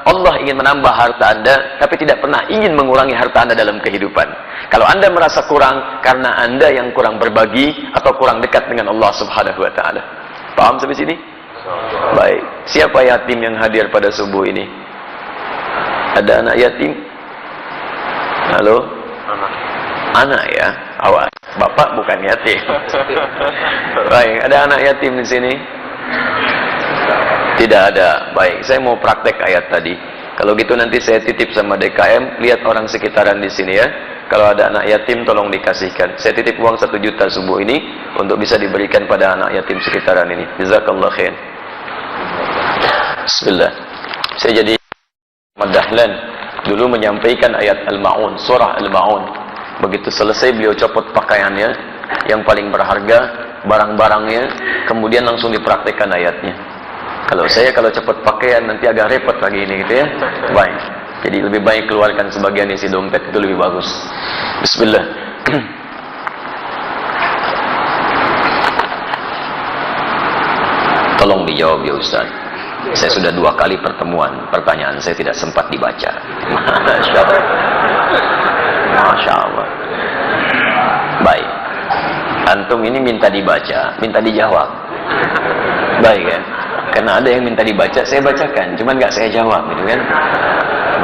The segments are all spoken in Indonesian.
Allah ingin menambah harta Anda, tapi tidak pernah ingin mengurangi harta Anda dalam kehidupan. Kalau Anda merasa kurang, karena Anda yang kurang berbagi, atau kurang dekat dengan Allah subhanahu wa ta'ala. Paham sampai sini? Baik. Siapa yatim yang hadir pada subuh ini? Ada anak yatim? Halo? Anak ya? Awas. Bapak bukan yatim. Baik. Ada anak yatim di sini? Tidak ada. Baik, saya mau praktek ayat tadi. Kalau gitu nanti saya titip sama DKM, lihat orang sekitaran di sini ya. Kalau ada anak yatim tolong dikasihkan. Saya titip uang 1 juta subuh ini untuk bisa diberikan pada anak yatim sekitaran ini. Jazakallah khair. Bismillah. Saya jadi Ahmad Dahlan dulu menyampaikan ayat Al-Ma'un, surah Al-Ma'un. Begitu selesai beliau copot pakaiannya yang paling berharga, barang-barangnya, kemudian langsung dipraktekkan ayatnya. Kalau cepat pakaian nanti agak repot lagi ini gitu ya. Baik. Jadi lebih baik keluarkan sebagian isi dompet, itu lebih bagus. Bismillah. Tolong dijawab ya Ustaz. Saya sudah 2 kali pertemuan, pertanyaan saya tidak sempat dibaca. Masya Allah. Masya Allah. Baik. Antum ini minta dibaca, minta dijawab. Baik kan? Karena ada yang minta dibaca, saya bacakan, cuman nggak saya jawab, gitu kan?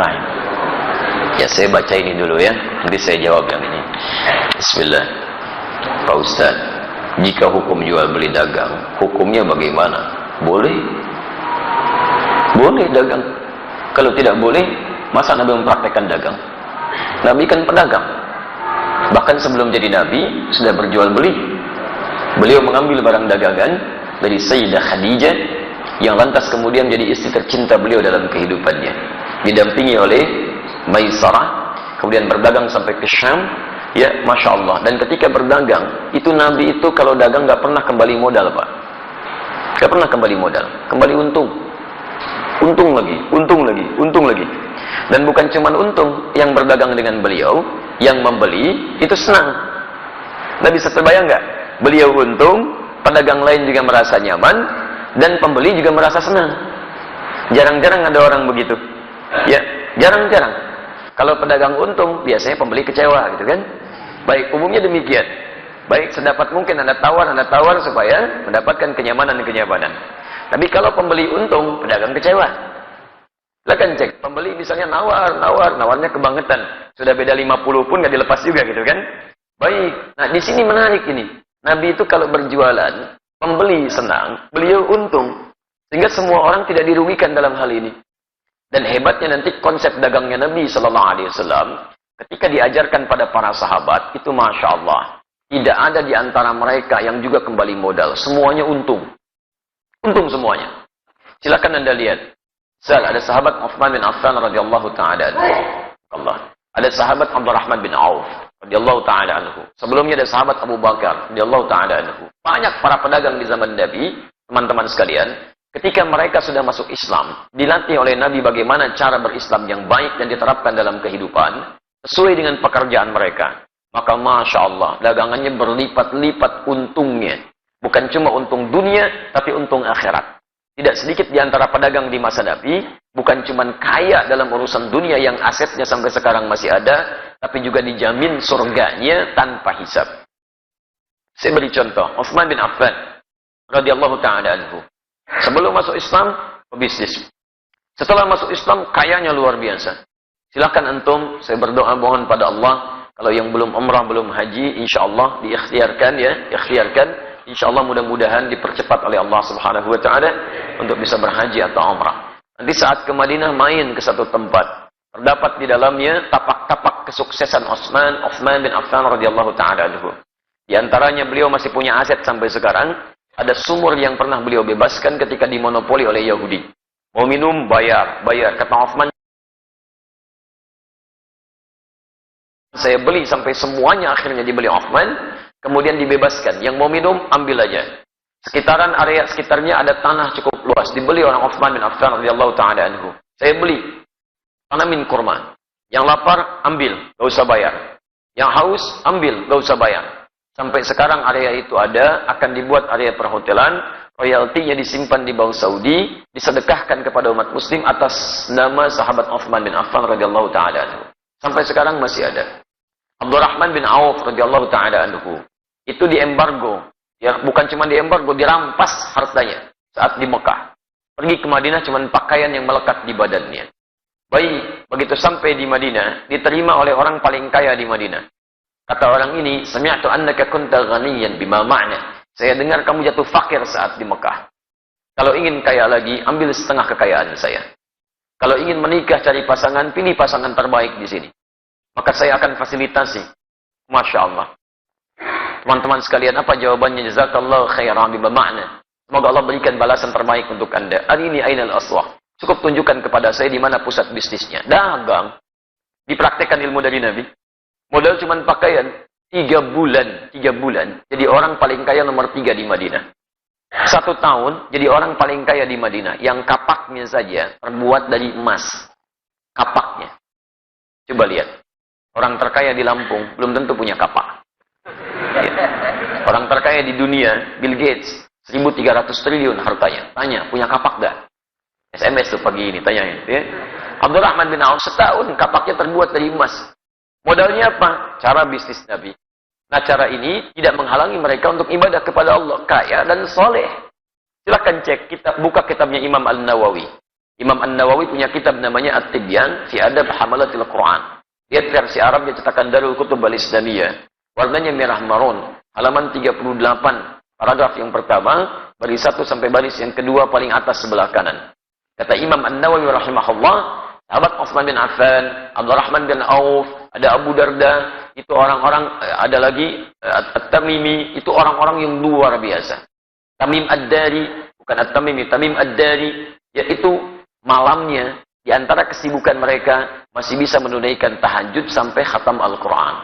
Baik. Ya saya baca ini dulu ya, nanti saya jawab yang ini. Bismillah. Pak Ustaz, jika hukum jual beli dagang, hukumnya bagaimana? Boleh? Boleh dagang. Kalau tidak boleh, masa Nabi mempraktekkan dagang? Nabi kan pedagang. Bahkan sebelum jadi Nabi, sudah berjual beli. Beliau mengambil barang dagangan dari Sayyidah Khadijah, yang lantas kemudian menjadi istri tercinta beliau dalam kehidupannya, didampingi oleh Maisarah, kemudian berdagang sampai ke Syam, ya Masya Allah. Dan ketika berdagang, itu Nabi itu kalau dagang nggak pernah kembali modal Pak, nggak pernah kembali modal, kembali untung, untung lagi, untung lagi, untung lagi. Dan bukan cuma untung, yang berdagang dengan beliau, yang membeli itu senang. Nabi bisa terbayang nggak? Beliau untung, pedagang lain juga merasa nyaman, dan pembeli juga merasa senang. Jarang-jarang ada orang begitu. Ya, jarang-jarang. Kalau pedagang untung, biasanya pembeli kecewa, gitu kan? Baik, umumnya demikian. Baik, sedapat mungkin Anda tawar supaya mendapatkan kenyamanan-kenyamanan. Tapi kalau pembeli untung, pedagang kecewa. Silakan cek, pembeli misalnya nawarnya kebangetan. Sudah beda 50 pun nggak dilepas juga, gitu kan? Baik, nah di sini menarik ini. Nabi itu kalau berjualan, pembeli senang, beliau untung. Sehingga semua orang tidak dirugikan dalam hal ini. Dan hebatnya nanti konsep dagangnya Nabi SAW, ketika diajarkan pada para sahabat, itu Masya Allah. Tidak ada di antara mereka yang juga kembali modal. Semuanya untung. Untung semuanya. Silakan Anda lihat. Ada sahabat Uthman bin Affan radhiyallahu ta'ala anhu. Allah. Ada sahabat Abdurrahman bin Auf radhiyallahu ta'ala anhu. Sebelumnya ada sahabat Abu Bakar radhiyallahu ta'ala anhu. Banyak para pedagang di zaman Nabi, teman-teman sekalian, ketika mereka sudah masuk Islam, dilatih oleh Nabi bagaimana cara berislam yang baik dan diterapkan dalam kehidupan, sesuai dengan pekerjaan mereka. Maka Masya Allah, dagangannya berlipat-lipat untungnya. Bukan cuma untung dunia, tapi untung akhirat. Tidak sedikit di antara pedagang di masa Nabi, bukan cuma kaya dalam urusan dunia yang asetnya sampai sekarang masih ada, tapi juga dijamin surganya tanpa hisab. Saya beri contoh, Uthman bin Affan radhiyallahu ta'ala anhu. Sebelum masuk Islam, pebisnis. Setelah masuk Islam, kayanya luar biasa. Silakan antum, saya berdoa mohon pada Allah, kalau yang belum umrah, belum haji, insya Allah diikhtiarkan ya, ikhtiarkan. Insya Allah mudah-mudahan dipercepat oleh Allah Subhanahu Wa Taala untuk bisa berhaji atau umrah. Nanti saat ke Madinah main ke satu tempat, terdapat di dalamnya tapak-tapak kesuksesan Uthman bin Affan radhiyallahu ta'ala anhu. Di antaranya beliau masih punya aset sampai sekarang. Ada sumur yang pernah beliau bebaskan ketika dimonopoli oleh Yahudi. Mau minum, bayar. Kata Uthman, saya beli sampai semuanya akhirnya dibeli Uthman. Kemudian dibebaskan. Yang mau minum, ambil aja. Sekitaran area sekitarnya ada tanah cukup luas. Dibeli oleh Uthman bin Affan radhiyallahu ta'ala anhu. Saya beli. Tanamin kurma. Yang lapar, ambil. Gak usah bayar. Yang haus, ambil. Gak usah bayar. Sampai sekarang area itu ada. Akan dibuat area perhotelan. royaltinya disimpan di Bank Saudi, disedekahkan kepada umat muslim atas nama sahabat Utsman bin Affan radhiyallahu taala anhu. Sampai sekarang masih ada. Abdurrahman bin Auf radhiyallahu taala anhu itu diembargo, ya bukan cuma diembargo, dirampas hartanya saat di Mekah. Pergi ke Madinah cuma pakaian yang melekat di badannya. Baik, begitu sampai di Madinah, diterima oleh orang paling kaya di Madinah. Kata orang ini, sami'tu annaka kunta ghaniyan bima ma'na. Saya dengar kamu jatuh fakir saat di Mekah. Kalau ingin kaya lagi, ambil setengah kekayaan saya. Kalau ingin menikah cari pasangan, pilih pasangan terbaik di sini. Maka saya akan fasilitasi. Masya Allah. Teman-teman sekalian, apa jawabannya? Jazakallahu khairan bima ma'na. Semoga Allah berikan balasan terbaik untuk Anda. Arini ainal aswaq. Cukup tunjukkan kepada saya di mana pusat bisnisnya. Dagang. Dipraktekkan ilmu dari Nabi. Modal cuma pakaian, 3 bulan, jadi orang paling kaya nomor 3 di Madinah. 1 tahun, jadi orang paling kaya di Madinah. Yang kapaknya saja terbuat dari emas. Kapaknya. Coba lihat. Orang terkaya di Lampung, belum tentu punya kapak. Ya. Orang terkaya di dunia, Bill Gates, 1.300 triliun hartanya. Tanya, punya kapak gak? SMS tuh pagi ini, tanyain. Ya. Abdurrahman bin Auf, setahun kapaknya terbuat dari emas. Modalnya apa? Cara bisnis Nabi. Nah, cara ini tidak menghalangi mereka untuk ibadah kepada Allah. Kaya dan soleh. Silahkan cek, buka kitabnya Imam An-Nawawi. Imam An-Nawawi punya kitab namanya At-Tibyan fi Adab Hamalatil Quran. Lihat versi Arab yang cetakan Darul Kutub Al-Islamiyah. Warnanya merah marun. Halaman 38. Paragraf yang pertama, baris 1 sampai baris yang kedua paling atas sebelah kanan. Kata Imam An-Nawawi rahimahullah, sahabat Utsman bin Affan, Abdurrahman bin Auf, ada Abu Darda, itu orang-orang, ada lagi At-Tamimi, itu orang-orang yang luar biasa. Tamim Ad-Dari, bukan At-Tamimi, Tamim Ad-Dari, yaitu malamnya, di antara kesibukan mereka, masih bisa menunaikan tahajud sampai khatam Al-Quran.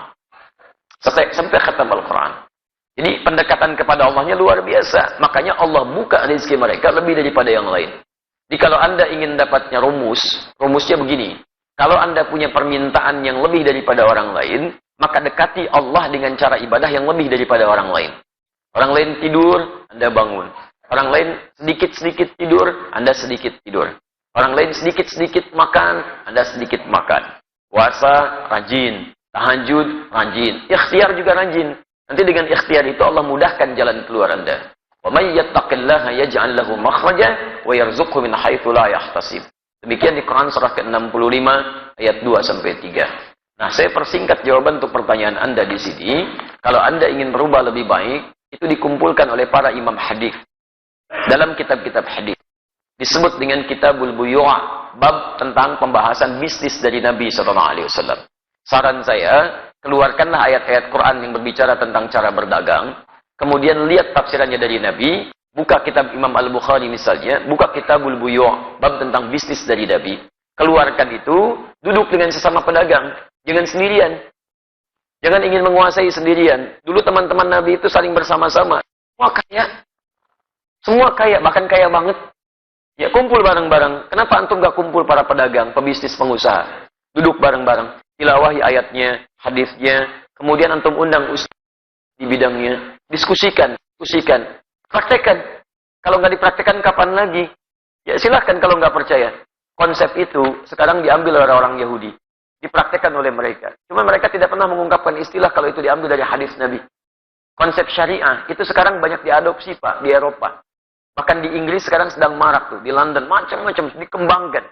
Sampai khatam Al-Quran. Jadi pendekatan kepada Allahnya luar biasa. Makanya Allah buka rezeki mereka lebih daripada yang lain. Jadi kalau Anda ingin dapatnya rumusnya begini. Kalau Anda punya permintaan yang lebih daripada orang lain, maka dekati Allah dengan cara ibadah yang lebih daripada orang lain. Orang lain tidur, Anda bangun. Orang lain sedikit-sedikit tidur, Anda sedikit tidur. Orang lain sedikit-sedikit makan, Anda sedikit makan. Puasa, rajin. Tahajud, rajin. Ikhtiar juga rajin. Nanti dengan ikhtiar itu Allah mudahkan jalan keluar Anda. Wa may yattaqillaha yaj'al lahu makhraja wa yarzuqhu min haitsu la yahtasib. Demikian di Quran surah ke-65 ayat 2 sampai 3. Nah, saya persingkat jawaban untuk pertanyaan Anda di sini. Kalau Anda ingin berubah lebih baik, itu dikumpulkan oleh para imam hadis dalam kitab-kitab hadis. Disebut dengan Kitabul Buyu', bab tentang pembahasan bisnis dari Nabi sallallahu alaihi wasallam. Saran saya, keluarkanlah ayat-ayat Quran yang berbicara tentang cara berdagang. Kemudian lihat tafsirannya dari Nabi. Buka kitab Imam Al-Bukhari misalnya. Buka Kitabul Buyu', bab tentang bisnis dari Nabi. Keluarkan itu. Duduk dengan sesama pedagang. Jangan sendirian. Jangan ingin menguasai sendirian. Dulu teman-teman Nabi itu saling bersama-sama. Semua kaya. Semua kaya. Bahkan kaya banget. Ya kumpul bareng-bareng. Kenapa antum gak kumpul para pedagang, pebisnis, pengusaha? Duduk bareng-bareng. Tilawahi ayatnya, hadisnya, kemudian antum undang ustaz di bidangnya, diskusikan, praktekkan. Kalau nggak dipraktekkan kapan lagi? Ya silahkan kalau nggak percaya. Konsep itu sekarang diambil oleh orang Yahudi, dipraktekkan oleh mereka. Cuma mereka tidak pernah mengungkapkan istilah kalau itu diambil dari hadis Nabi. Konsep syariah itu sekarang banyak diadopsi Pak di Eropa. Bahkan di Inggris sekarang sedang marak tuh, di London macam-macam dikembangkan.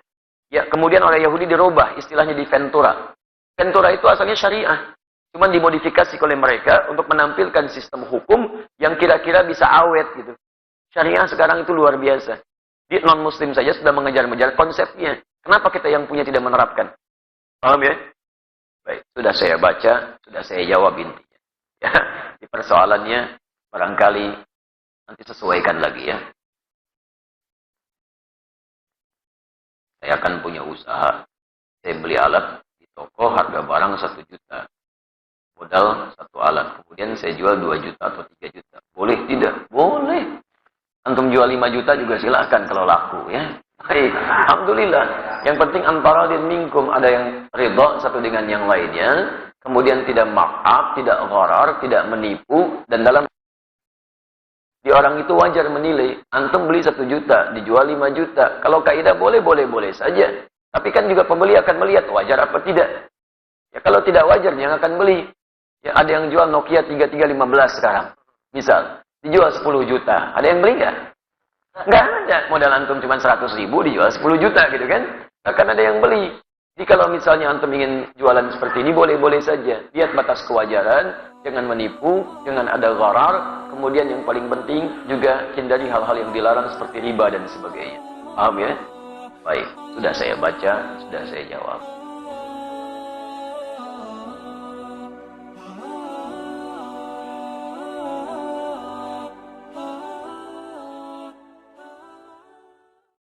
Ya kemudian oleh Yahudi dirubah istilahnya di Ventura. Ventura itu asalnya syariah. Cuma dimodifikasi oleh mereka untuk menampilkan sistem hukum yang kira-kira bisa awet gitu. Syariah sekarang itu luar biasa. Di non-muslim saja sudah mengejar-ngejar konsepnya. Kenapa kita yang punya tidak menerapkan? Paham ya? Baik, sudah saya baca, sudah saya jawab intinya. Ya, di persoalannya barangkali nanti sesuaikan lagi ya. Saya akan punya usaha. Saya beli alat di toko harga barang 1 juta. Modal 1 alat. Kemudian saya jual 2 juta atau 3 juta. Boleh tidak? Boleh. Antum jual 5 juta juga silakan kalau laku ya. Baik. Alhamdulillah. Yang penting antara din minkum, ada yang ridha satu dengan yang lainnya. Kemudian tidak markup, tidak gharar, tidak menipu, dan dalam Si orang itu wajar menilai, antum beli 1 juta, dijual 5 juta. Kalau kaidah boleh saja. Tapi kan juga pembeli akan melihat wajar apa tidak. Ya kalau tidak wajar, jangan akan beli. Ya ada yang jual Nokia 3315 sekarang. Misal, dijual 10 juta. Ada yang beli nggak? Nggak ada. Modal antum cuma 100 ribu, dijual 10 juta gitu kan. Akan ada yang beli. Jadi kalau misalnya antum ingin jualan seperti ini, boleh-boleh saja. Lihat batas kewajaran. Jangan menipu, jangan ada gharar, kemudian yang paling penting juga hindari hal-hal yang dilarang seperti riba dan sebagainya. Paham ya? Baik, sudah saya baca, sudah saya jawab.